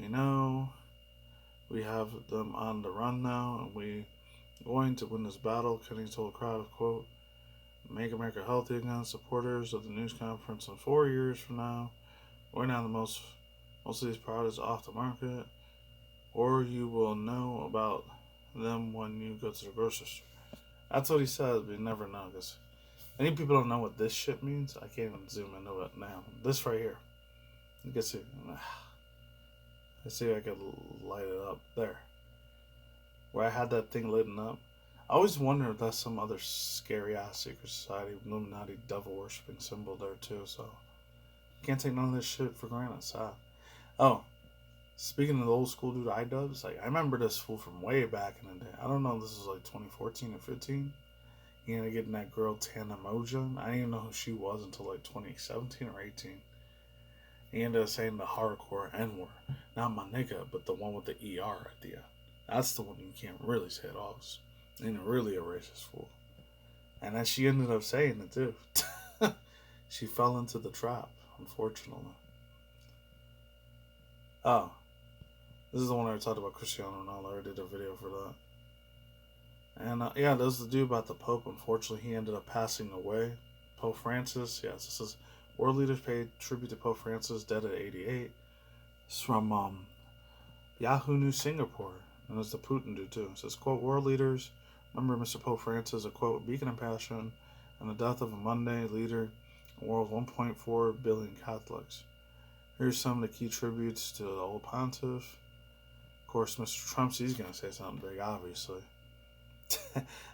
you know, we have them on the run now, and we're going to win this battle. Kennedy told a crowd of, quote, "Make America healthy again." Supporters of the news conference in 4 years from now, we're now most of these products off the market, or you will know about them when you go to the grocery store. That's what he says, but you never know, because many people don't know what this shit means. I can't even zoom into it now. This right here. You can see. Let's see if I can light it up. There. Where I had that thing lit up. I always wonder if that's some other scary ass secret society, Illuminati, devil worshipping symbol there too, so can't take none of this shit for granted, sad. Oh, speaking of the old school dude iDubbbz, like I remember this fool from way back in the day. I don't know if this was like 2014 or 15. He ended up getting that girl Tana Moja. I didn't even know who she was until like 2017 or 18. He ended up saying the hardcore N-word. Not my nigga, but the one with the ER at the end. That's the one you can't really say at all. And really a racist fool. And then she ended up saying it too. She fell into the trap, unfortunately. Oh, this is the one I talked about, Cristiano Ronaldo. I did a video for that. And yeah, this is the dude about the Pope. Unfortunately, he ended up passing away. Pope Francis, yes, this is world leaders paid tribute to Pope Francis, dead at 88. It's from Yahoo News Singapore. And it's the Putin dude too. It says, quote, world leaders, remember Mr. Pope Francis, a quote, beacon of passion, and the death of a Monday leader, a world of 1.4 billion Catholics. Here's some of the key tributes to the old pontiff. Of course, Mr. Trump, he's going to say something big, obviously.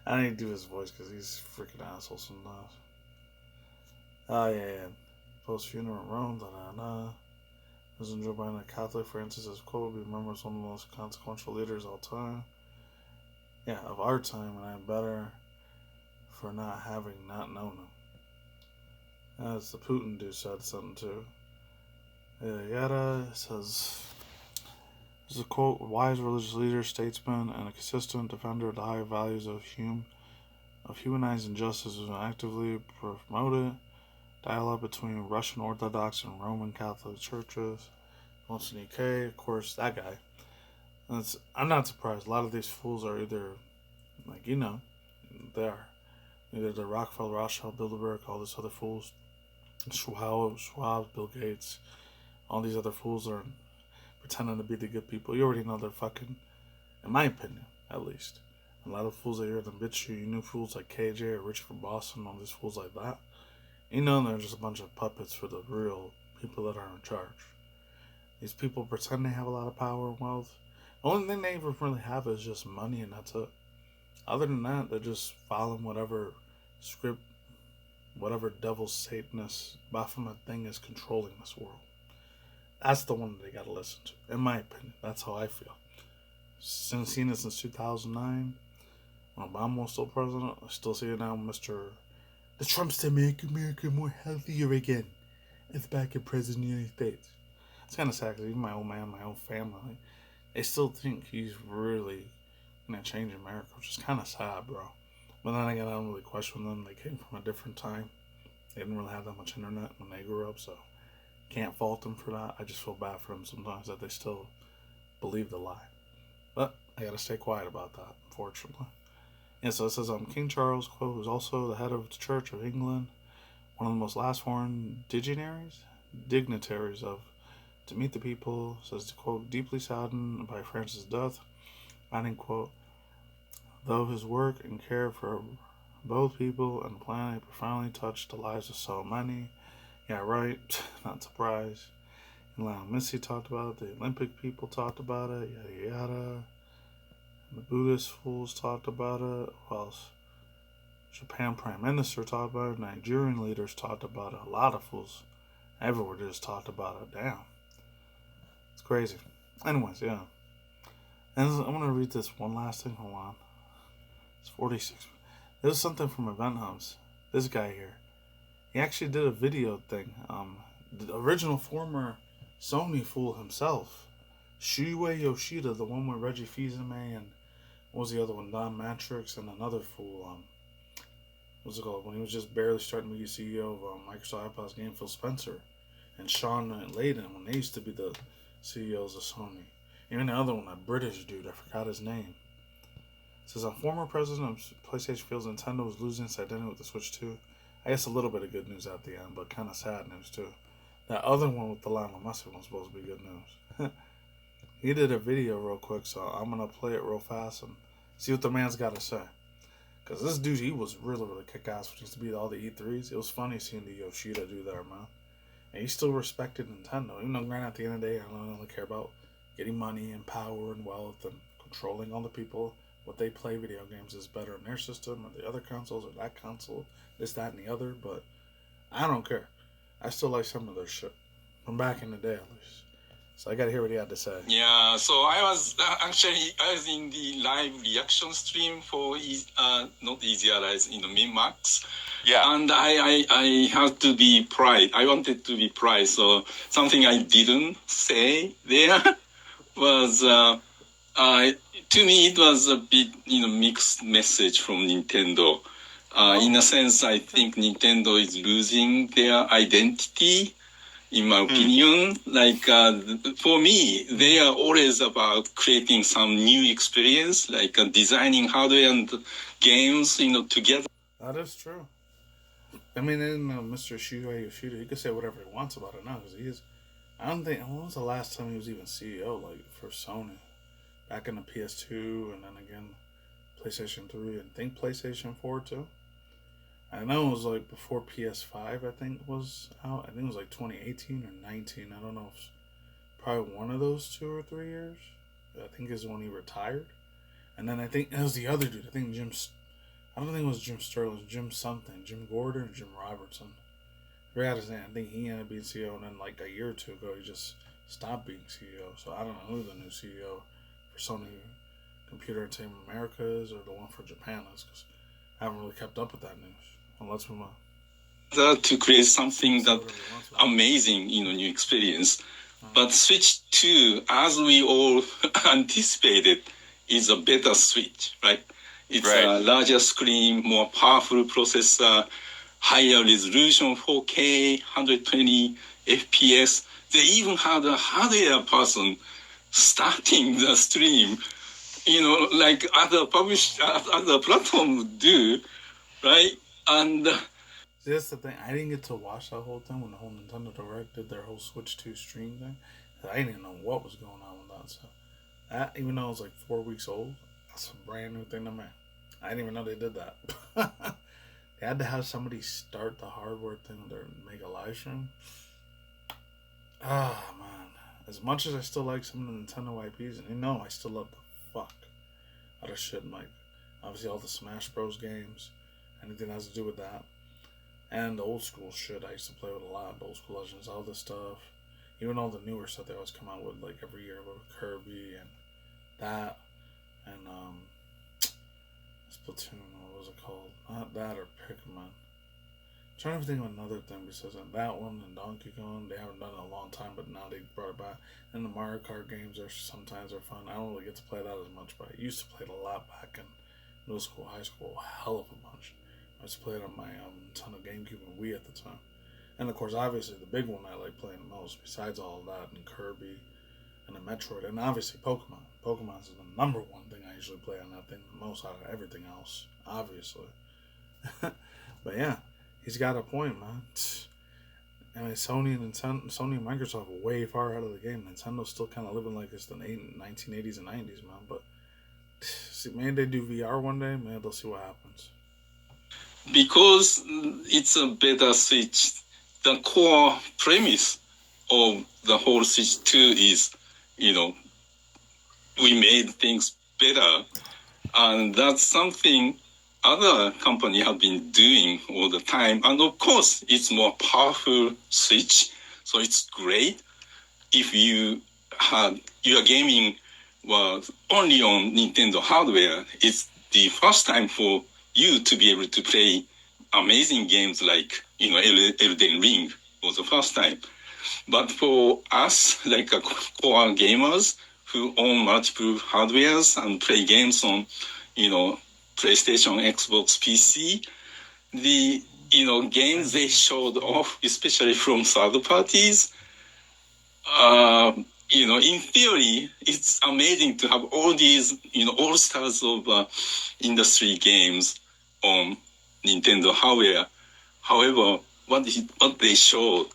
I need to do his voice because he's a freaking asshole sometimes. Oh, yeah. Post funeral in Rome, da-da-da. President Joe Biden, a Catholic, Francis, as quote, will be remembered as one of the most consequential leaders of all time. Yeah, of our time, and I'm better for not having not known him. As the Putin dude said something too. Yada says, this is a quote, wise religious leader, statesman, and a consistent defender of the higher values of humanizing justice who actively promoted dialogue between Russian Orthodox and Roman Catholic churches. Also in the UK, of course, that guy. I'm not surprised. A lot of these fools are either, like, you know, they are. Either the Rockefeller, Rothschild, Bilderberg, all these other fools, Schwab, Bill Gates, all these other fools are pretending to be the good people. You already know they're fucking, in my opinion, at least. A lot of fools that hear them bitch you know fools like KJ or Richard from Boston, all these fools like that. You know they're just a bunch of puppets for the real people that are in charge. These people pretend they have a lot of power and wealth. The only thing they ever really have is just money, and that's it. Other than that, they're just following whatever script, whatever devil Satanist Baphomet thing is controlling this world. That's the one that they gotta listen to, in my opinion. That's how I feel. Since seen it since 2009, when Obama was still president, I still see it now, the Trumps to make America more healthier again. It's back in President of the United States. It's kind of sad because even my old man, my old family, they still think he's really going to change America, which is kind of sad, bro. But then again, I don't really question them. They came from a different time. They didn't really have that much internet when they grew up, so can't fault them for that. I just feel bad for them sometimes that they still believe the lie. But I got to stay quiet about that, unfortunately. Yeah, so it says, King Charles, quote, who's also the head of the Church of England, one of the most last foreign dignitaries of to meet the people, says to quote, deeply saddened by Francis' death, adding quote, though his work and care for both people and the planet profoundly touched the lives of so many. Yeah, right, not surprised. And Lionel Messi talked about it, the Olympic people talked about it, yada yada. The Buddhist fools talked about it. Who else? Japan Prime Minister talked about it. Nigerian leaders talked about it. A lot of fools everywhere just talked about it. Damn. It's crazy. Anyways, yeah. And I'm going to read this one last thing. Hold on. It's 46. This is something from Event Hubs. This guy here. He actually did a video thing. The original former Sony fool himself. Shuei Yoshida, the one with Reggie Fils-Aimé and what was the other one? Don Matrix and another fool. What's it called? When he was just barely starting to be CEO of Microsoft iPad's game, Phil Spencer and Sean Layden, when they used to be the CEOs of Sony. Even the other one, that British dude, I forgot his name. It says, former president of PlayStation feels Nintendo was losing its identity with the Switch 2. I guess a little bit of good news at the end, but kind of sad news too. That other one with the Lionel Messi one was supposed to be good news. He did a video real quick, so I'm going to play it real fast and see what the man's got to say. Because this dude, he was really, really kick-ass when he used to be at all the E3s. It was funny seeing the Yoshida do that, man. And he still respected Nintendo. Even though, granted, at the end of the day, I don't really care about getting money and power and wealth and controlling all the people. What they play video games is better in their system or the other consoles or that console, this, that, and the other. But I don't care. I still like some of their shit. From back in the day, at least. So I gotta hear what he had to say. Yeah, so I was in the live reaction stream for not Easy Allies, Min-Max. Yeah. And I had to be pride. I wanted to be pride. So something I didn't say there was, to me, it was a bit, mixed message from Nintendo. In a sense, I think Nintendo is losing their identity. In my opinion, for me, they are always about creating some new experience, designing hardware and games, together. That is true. I mean, Mr. Shuei Yoshida, he could say whatever he wants about it now, because he is. I don't think. When was the last time he was even CEO, for Sony? Back in the PS2, and then again, PlayStation 3, and I think PlayStation 4 too. I know it was before PS5, I think was out. I think it was 2018 or 19. I don't know if it's probably one of those 2 or 3 years. I think is when he retired. And then I think it was the other dude. I think I don't think it was Jim Sterling. It was Jim something. Jim Gordon or Jim Robertson. I forgot his name. I think he ended up being CEO, and then a year or two ago he just stopped being CEO. So I don't know who the new CEO for Sony Computer Entertainment America is or the one for Japan is, because I haven't really kept up with that news. Well, let's move on. To create something that amazing, new experience. But Switch 2, as we all anticipated, is a better Switch, right? It's a larger screen, more powerful processor, higher resolution, 4K, 120 FPS. They even had a hardware person starting the stream, like other platforms do, right? And see, that's the thing. I didn't get to watch that whole thing when the whole Nintendo Direct did their whole Switch 2 stream thing. I didn't even know what was going on with that. So that, even though it was 4 weeks old, that's a brand new thing to me. I didn't even know they did that. They had to have somebody start the hardware thing to make a live stream. Ah, man. As much as I still like some of the Nintendo IPs, and I still love the fuck out of shit. Obviously all the Smash Bros. Games. Anything that has to do with that. And the old school shit I used to play with a lot. The old school Legends, all this stuff. Even all the newer stuff they always come out with every year with Kirby and that. And Splatoon, what was it called? Not that or Pikmin. I'm trying to think of another thing besides that one and Donkey Kong. They haven't done it in a long time, but now they brought it back. And the Mario Kart games sometimes are fun. I don't really get to play that as much, but I used to play it a lot back in middle school, high school, a hell of a bunch. I used to play it on my Nintendo GameCube and Wii at the time. And of course, obviously, the big one I like playing the most, besides all of that, and Kirby, and the Metroid, and obviously Pokemon. Pokemon is the number one thing I usually play on that thing the most out of everything else, obviously. But yeah, he's got a point, man. I mean, Sony and Microsoft are way far ahead of the game. Nintendo's still kind of living like it's the 1980s and 90s, man. But see, maybe they do VR one day. Maybe they'll see what happens. Because it's a better Switch, the core premise of the whole Switch 2 is, we made things better. And that's something other company have been doing all the time. And of course, it's more powerful Switch, so it's great. If your gaming was only on Nintendo hardware, it's the first time for you to be able to play amazing games like, Elden Ring was the first time. But for us, like core gamers who own multiple hardwares and play games on, PlayStation, Xbox, PC, the, games they showed off, especially from third parties, in theory, it's amazing to have all these, all stars of industry games on Nintendo hardware. However, what they showed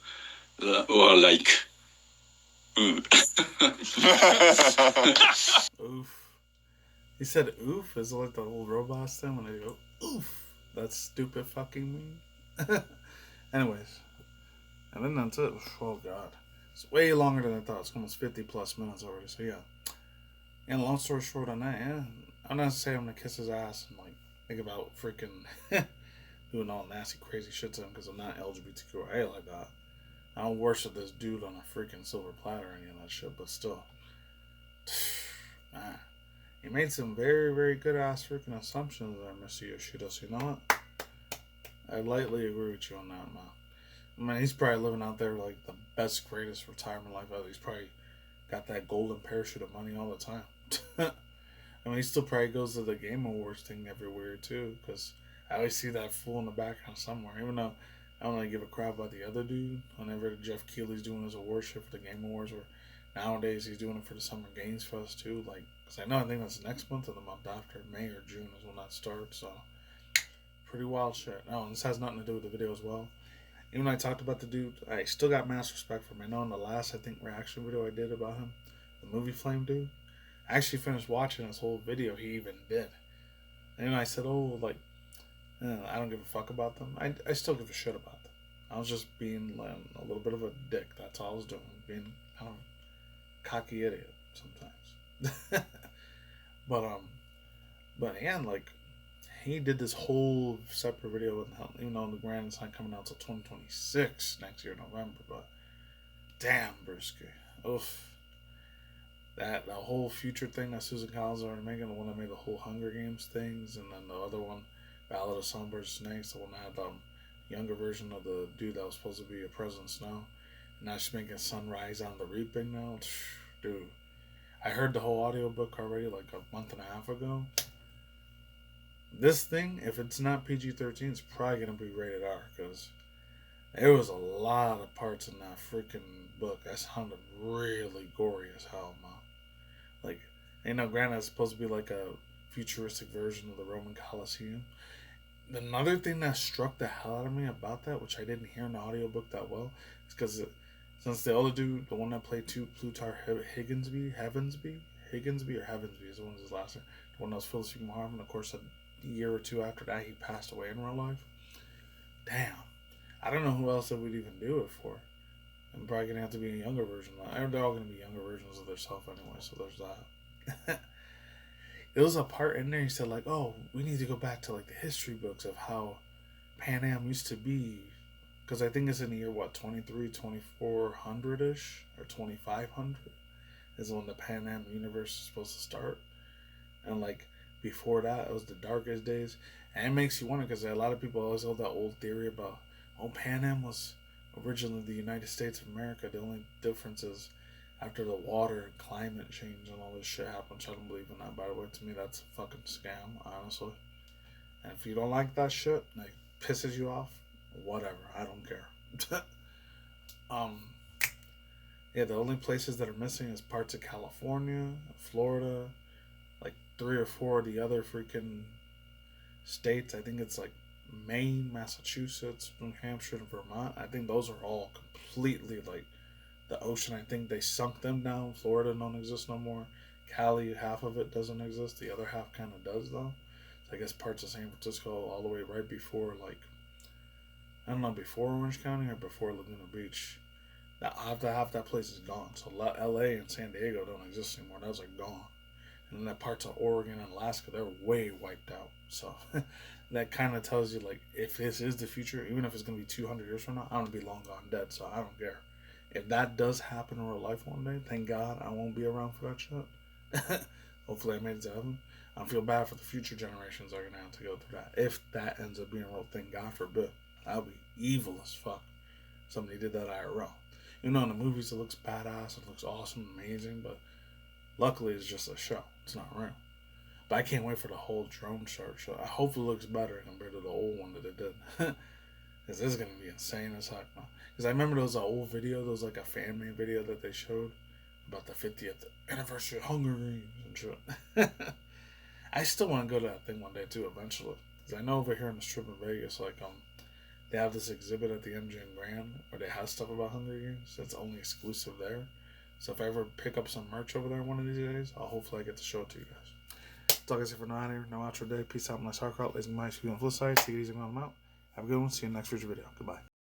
were like, ooh. Oof. He said oof? Is it like the old robots thing when they go oof? That's stupid fucking mean. Anyways. And then that's it. Oh god. It's way longer than I thought. It's almost 50 plus minutes already. So yeah. And long story short on that, yeah. I'm not saying I'm gonna kiss his ass and like think about freaking doing all nasty crazy shit to him because I'm not LGBTQIA like that. I don't worship this dude on a freaking silver platter or any of that shit, but still. Man. He made some very, very good ass freaking assumptions there, Mr. Yoshida. So you know what? I lightly agree with you on that, man. I mean, he's probably living out there like the best, greatest retirement life ever. He's probably got that golden parachute of money all the time. I mean, he still probably goes to the Game Awards thing everywhere too, because I always see that fool in the background somewhere. Even though I don't really give a crap about the other dude. Whenever Jeff Keighley's doing his award show for the Game Awards, or nowadays he's doing it for the Summer Games Fest too. Like, because I think that's next month or the month after. May or June is when that starts. So pretty wild shit. No, and this has nothing to do with the video as well. Even when I talked about the dude, I still got mass respect for him. I know in the last, reaction video I did about him, the movie Flame dude, I actually finished watching his whole video he even did. And I said, I don't give a fuck about them. I still give a shit about them. I was just being a little bit of a dick. That's all I was doing. Being kind of a cocky idiot sometimes. but yeah, he did this whole separate video, even though the Grand is not coming out till 2026 next year, November. But damn, Brewski, oof. The whole future thing that Susan Collins already making, the one that made the whole Hunger Games things, and then the other one, Ballad of Songbirds and Snakes, the one that had the younger version of the dude that was supposed to be a President Snow. And now she's making Sunrise on the Reaping now. Dude, I heard the whole audiobook already like a month and a half ago. This thing, if it's not PG-13, it's probably going to be rated R, because there was a lot of parts in that freaking book that sounded really gory as hell, man. Granted, it's supposed to be like a futuristic version of the Roman Colosseum. Another thing that struck the hell out of me about that, which I didn't hear in the audiobook that well, is because since the other dude, the one that played Plutarch Higginsby is the one his last name, the one that was Philip Seymour Hoffman, of course, a year or two after that, he passed away in real life. Damn. I don't know who else they would even do it for. I'm probably going to have to be a younger version. They're all going to be younger versions of themselves anyway, so there's that. There was a part in there he said, we need to go back to, the history books of how Pan Am used to be. Because I think it's in the year, 2400-ish, or 2500 is when the Pan Am universe is supposed to start. And, before that, it was the darkest days. And it makes you wonder, because a lot of people always hold that old theory about, Pan Am was originally the United States of America. The only difference is after the water and climate change and all this shit happened, which I don't believe in that, by the way. To me, that's a fucking scam, honestly. And if you don't like that shit, pisses you off, whatever, I don't care. Yeah, the only places that are missing is parts of California, Florida, 3 or 4 of the other freaking states. I think it's Maine, Massachusetts, New Hampshire, and Vermont. I think those are all completely like the ocean. I think they sunk them down. Florida don't exist no more. Cali, half of it doesn't exist. The other half kind of does though. So I guess parts of San Francisco all the way right before like, I don't know, before Orange County or before Laguna Beach. Now half that place is gone. So LA and San Diego don't exist anymore. Those are gone. And then that parts of Oregon and Alaska, they're way wiped out. So that kind of tells you, like, if this is the future, even if it's going to be 200 years from now, I'm going to be long gone dead, so I don't care. If that does happen in real life one day, thank God I won't be around for that shit. Hopefully I made it to heaven. I feel bad for the future generations that are going to have to go through that. If that ends up being real, thank God forbid. That would be evil as fuck. Somebody did that IRL. You know, in the movies it looks badass, it looks awesome, amazing, but luckily it's just a show. It's not real. But I can't wait for the whole drone show. I hope it looks better compared to the old one that it did. Because this is going to be insane as heck, man. Because I remember there was an old video, there was like a fan-made video that they showed about the 50th anniversary of Hunger Games and shit. I still want to go to that thing one day too, eventually. Because I know over here on the Strip in Vegas, like, they have this exhibit at the MGM Grand where they have stuff about Hunger Games that's only exclusive there. So if I ever pick up some merch over there one of these days, I'll hopefully get to show it to you guys. Talk guys here for now here. No outro day. Peace out. My heart, lazy mice. We on the flip side. Take it easy. I'm out. Have a good one. See you in the next future video. Goodbye.